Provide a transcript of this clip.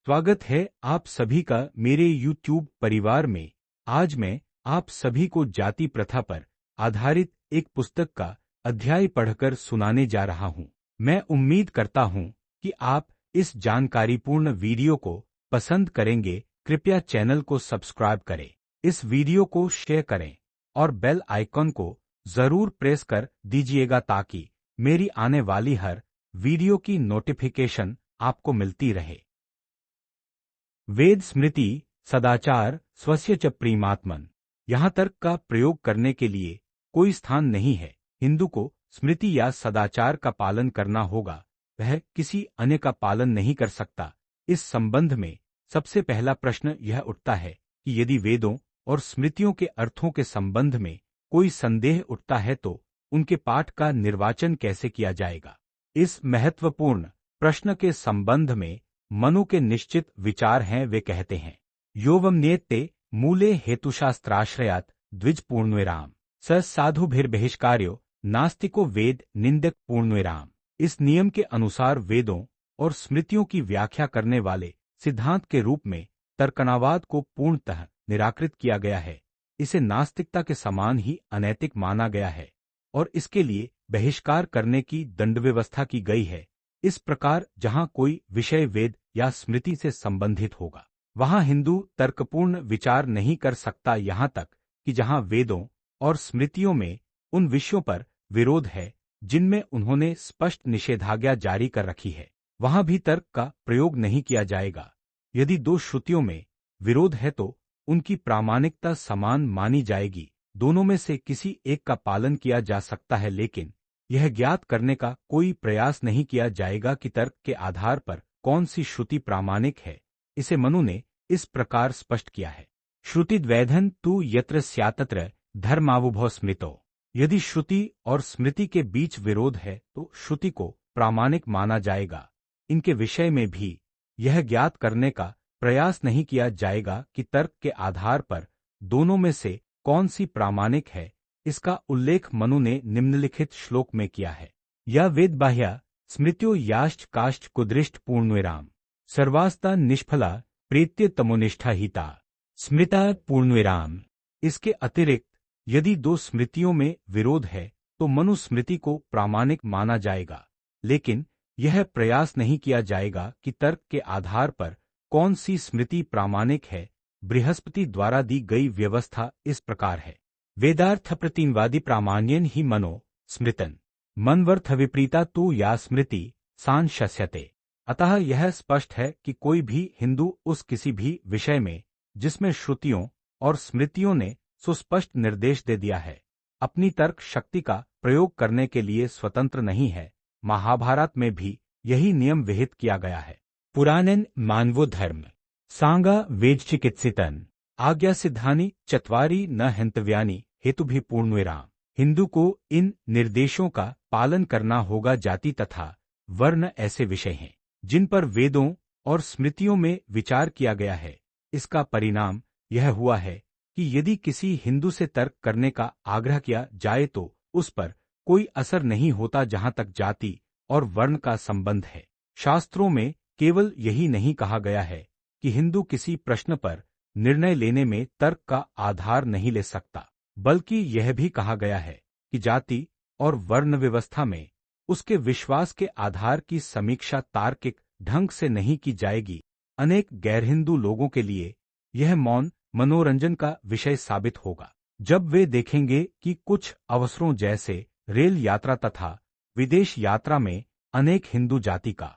स्वागत है आप सभी का मेरे YouTube परिवार में। आज मैं आप सभी को जाति प्रथा पर आधारित एक पुस्तक का अध्याय पढ़कर सुनाने जा रहा हूं। मैं उम्मीद करता हूं कि आप इस जानकारीपूर्ण वीडियो को पसंद करेंगे। कृपया चैनल को सब्सक्राइब करें, इस वीडियो को शेयर करें और बेल आइकन को जरूर प्रेस कर दीजिएगा ताकि मेरी आने वाली हर वीडियो की नोटिफिकेशन आपको मिलती रहे। वेद स्मृति सदाचार स्वस्य च प्रीमात्मन। यहाँ तर्क का प्रयोग करने के लिए कोई स्थान नहीं है। हिंदू को स्मृति या सदाचार का पालन करना होगा, वह किसी अन्य का पालन नहीं कर सकता। इस संबंध में सबसे पहला प्रश्न यह उठता है कि यदि वेदों और स्मृतियों के अर्थों के संबंध में कोई संदेह उठता है तो उनके पाठ का निर्वाचन कैसे किया जाएगा। इस महत्वपूर्ण प्रश्न के संबंध में मनु के निश्चित विचार हैं। वे कहते हैं, योवम नियत्ते मूले हेतुशास्त्राश्रयात द्विज पूर्णविराम स साधुभिर्बहिष्कार्यो नास्तिको वेद निंदक पूर्णविराम। इस नियम के अनुसार वेदों और स्मृतियों की व्याख्या करने वाले सिद्धांत के रूप में तर्कनावाद को पूर्णतः निराकृत किया गया है। इसे नास्तिकता के समान ही अनैतिक माना गया है और इसके लिए बहिष्कार करने की दंड व्यवस्था की गई है। इस प्रकार जहां कोई विषय वेद या स्मृति से संबंधित होगा, वहां हिंदू तर्कपूर्ण विचार नहीं कर सकता। यहां तक कि जहां वेदों और स्मृतियों में उन विषयों पर विरोध है जिनमें उन्होंने स्पष्ट निषेधाज्ञा जारी कर रखी है, वहां भी तर्क का प्रयोग नहीं किया जाएगा। यदि दो श्रुतियों में विरोध है तो उनकी प्रामाणिकता समान मानी जाएगी। दोनों में से किसी एक का पालन किया जा सकता है, लेकिन यह ज्ञात करने का कोई प्रयास नहीं किया जाएगा कि तर्क के आधार पर कौन सी श्रुति प्रामाणिक है। इसे मनु ने इस प्रकार स्पष्ट किया है, श्रुतिद्वैधन तु यत्र स्यात्तत्र धर्मावुभौ स्मृतो। यदि श्रुति और स्मृति के बीच विरोध है तो श्रुति को प्रामाणिक माना जाएगा। इनके विषय में भी यह ज्ञात करने का प्रयास नहीं किया जाएगा कि तर्क के आधार पर दोनों में से कौन सी प्रामाणिक है। इसका उल्लेख मनु ने निम्नलिखित श्लोक में किया है, या वेद बाह्या स्मृत्यो याश्च काश्च कुदृष्ट पूर्णविराम सर्वास्ता निष्फला प्रेत्य तमोनिष्ठा हिता स्मृता पूर्णविराम। इसके अतिरिक्त यदि दो स्मृतियों में विरोध है तो मनु स्मृति को प्रामाणिक माना जाएगा, लेकिन यह प्रयास नहीं किया जाएगा कि तर्क के आधार पर कौन सी स्मृति प्रामाणिक है। बृहस्पति द्वारा दी गई व्यवस्था इस प्रकार है, वेदार्थ प्रतिवादी प्रामाण्यन ही मनो स्मृतन मनवर्थ विपरीता तु या स्मृति सांशस्यते। अतः यह स्पष्ट है कि कोई भी हिंदू उस किसी भी विषय में जिसमें श्रुतियों और स्मृतियों ने सुस्पष्ट निर्देश दे दिया है, अपनी तर्क शक्ति का प्रयोग करने के लिए स्वतंत्र नहीं है। महाभारत में भी यही नियम विहित किया गया है, पुराणन मानवो धर्म सांगा वेद चिकित्सितन आज्ञा सिद्धानि चत्वारि न हन्तव्यानि हेतुभिः पूर्णविराम। हिंदू को इन निर्देशों का पालन करना होगा। जाति तथा वर्ण ऐसे विषय हैं जिन पर वेदों और स्मृतियों में विचार किया गया है। इसका परिणाम यह हुआ है कि यदि किसी हिंदू से तर्क करने का आग्रह किया जाए तो उस पर कोई असर नहीं होता जहां तक जाति और वर्ण का संबंध है। शास्त्रों में केवल यही नहीं कहा गया है कि हिंदू किसी प्रश्न पर निर्णय लेने में तर्क का आधार नहीं ले सकता, बल्कि यह भी कहा गया है कि जाति और वर्ण व्यवस्था में उसके विश्वास के आधार की समीक्षा तार्किक ढंग से नहीं की जाएगी। अनेक गैर हिंदू लोगों के लिए यह मौन मनोरंजन का विषय साबित होगा जब वे देखेंगे कि कुछ अवसरों जैसे रेल यात्रा तथा विदेश यात्रा में अनेक हिंदू जाति का